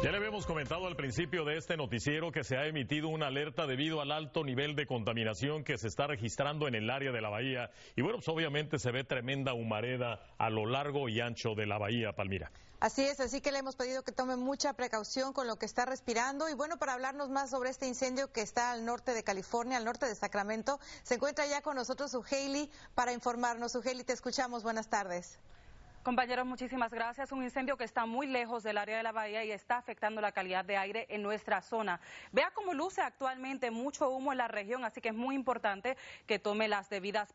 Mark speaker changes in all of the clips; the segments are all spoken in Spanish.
Speaker 1: Ya le habíamos comentado al principio de este noticiero que se ha emitido una alerta debido al alto nivel de contaminación que se está registrando en el área de la bahía. Y bueno, pues obviamente se ve tremenda humareda a lo largo y ancho de la bahía, Palmira.
Speaker 2: Así es, así que le hemos pedido que tome mucha precaución con lo que está respirando. Y bueno, para hablarnos más sobre este incendio que está al norte de California, al norte de Sacramento, se encuentra ya con nosotros Suheili para informarnos. Suheili, te escuchamos. Buenas tardes.
Speaker 3: Compañeros, muchísimas gracias. Un incendio que está muy lejos del área de la bahía y está afectando la calidad de aire en nuestra zona. Vea cómo luce actualmente mucho humo en la región, así que es muy importante que tome las debidas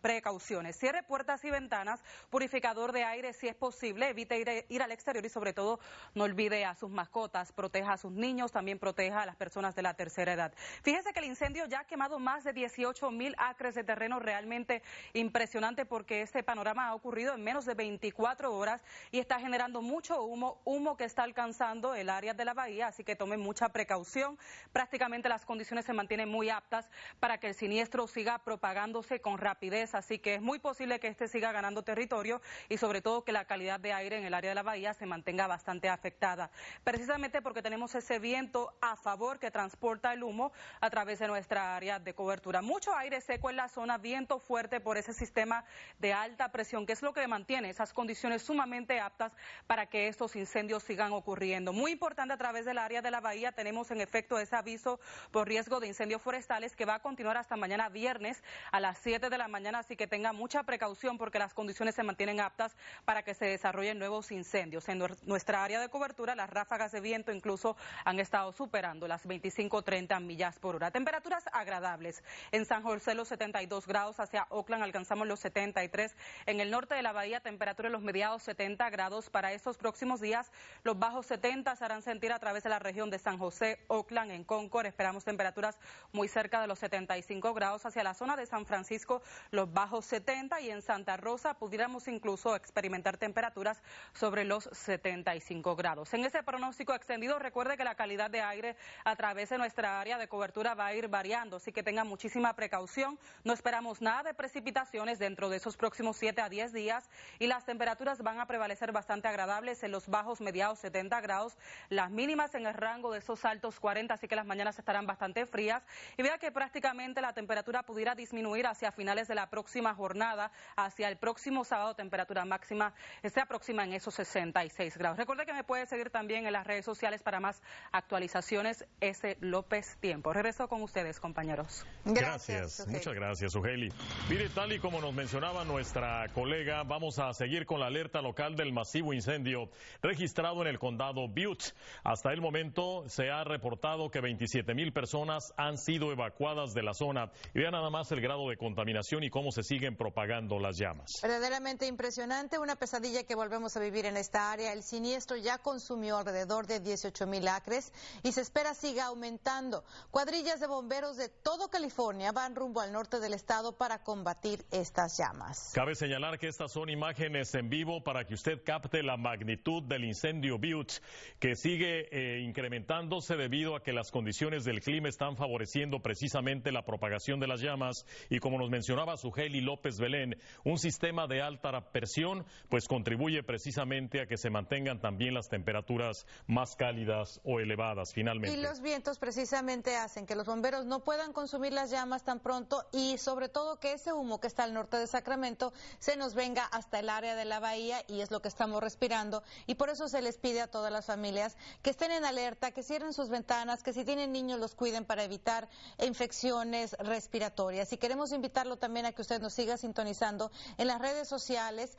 Speaker 3: precauciones. Cierre puertas y ventanas, purificador de aire si es posible, evite ir al exterior y sobre todo no olvide a sus mascotas, proteja a sus niños, también proteja a las personas de la tercera edad. Fíjese que el incendio ya ha quemado más de 18,000 acres de terreno, realmente impresionante porque este panorama ha ocurrido en menos de 24 horas y está generando mucho humo que está alcanzando el área de la bahía, así que tomen mucha precaución. Prácticamente las condiciones se mantienen muy aptas para que el siniestro siga propagándose con rapidez, así que es muy posible que este siga ganando territorio y sobre todo que la calidad de aire en el área de la bahía se mantenga bastante afectada, precisamente porque tenemos ese viento a favor que transporta el humo a través de nuestra área de cobertura. Mucho aire seco en la zona, viento fuerte por ese sistema de alta presión, que es lo que mantiene esas condiciones sumamente aptas para que estos incendios sigan ocurriendo. Muy importante, a través del área de la bahía tenemos en efecto ese aviso por riesgo de incendios forestales que va a continuar hasta mañana viernes a las 7 de la mañana, así que tenga mucha precaución porque las condiciones se mantienen aptas para que se desarrollen nuevos incendios. En nuestra área de cobertura las ráfagas de viento incluso han estado superando las 25-30 millas por hora. Temperaturas agradables. En San José los 72 grados, hacia Oakland alcanzamos los 73. En el norte de la bahía temperatura los mediados 70 grados. Para estos próximos días, los bajos 70 se harán sentir a través de la región de San José, Oakland, en Concord. Esperamos temperaturas muy cerca de los 75 grados. Hacia la zona de San Francisco, los bajos 70, y en Santa Rosa pudiéramos incluso experimentar temperaturas sobre los 75 grados. En ese pronóstico extendido, recuerde que la calidad de aire a través de nuestra área de cobertura va a ir variando, así que tenga muchísima precaución. No esperamos nada de precipitaciones dentro de esos próximos 7 a 10 días y las temperaturas van a prevalecer bastante agradables en los bajos mediados 70 grados, las mínimas en el rango de esos altos 40, así que las mañanas estarán bastante frías. Y vea que prácticamente la temperatura pudiera disminuir hacia finales de la próxima jornada, hacia el próximo sábado temperatura máxima se aproxima en esos 66 grados. Recuerde que me puede seguir también en las redes sociales para más actualizaciones. S. López Tiempo. Regreso con ustedes, compañeros.
Speaker 1: Gracias. Muchas gracias, Suheili. Mire, tal y como nos mencionaba nuestra colega, vamos a seguir con la alerta local del masivo incendio registrado en el condado Butte. Hasta el momento se ha reportado que 27,000 personas han sido evacuadas de la zona. Y vean nada más el grado de contaminación y cómo se siguen propagando las llamas.
Speaker 2: Verdaderamente impresionante, una pesadilla que volvemos a vivir en esta área. El siniestro ya consumió alrededor de 18,000 acres y se espera siga aumentando. Cuadrillas de bomberos de todo California van rumbo al norte del estado para combatir estas llamas.
Speaker 1: Cabe señalar que estas son imágenes en vivo para que usted capte la magnitud del incendio Butte, que sigue incrementándose debido a que las condiciones del clima están favoreciendo precisamente la propagación de las llamas, y como nos mencionaba Suheili López Belén, un sistema de alta presión pues contribuye precisamente a que se mantengan también las temperaturas más cálidas o elevadas finalmente.
Speaker 2: Y los vientos precisamente hacen que los bomberos no puedan consumir las llamas tan pronto, y sobre todo que ese humo que está al norte de Sacramento se nos venga hasta el área de la bahía, y es lo que estamos respirando. Y por eso se les pide a todas las familias que estén en alerta, que cierren sus ventanas, que si tienen niños los cuiden para evitar infecciones respiratorias. Y queremos invitarlo también a que usted nos siga sintonizando en las redes sociales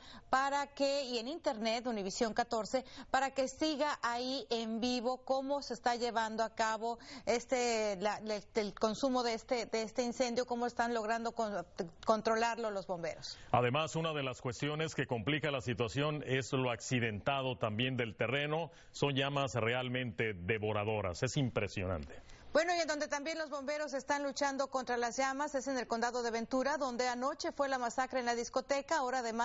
Speaker 2: y en internet, Univisión 14, para que siga ahí en vivo cómo se está llevando a cabo el consumo de este incendio, cómo están logrando controlarlo los bomberos.
Speaker 1: Además, una de las cuestiones que complica la situación es lo accidentado también del terreno. Son llamas realmente devoradoras. Es impresionante.
Speaker 2: Bueno, y en donde también los bomberos están luchando contra las llamas es en el condado de Ventura, donde anoche fue la masacre en la discoteca. Ahora además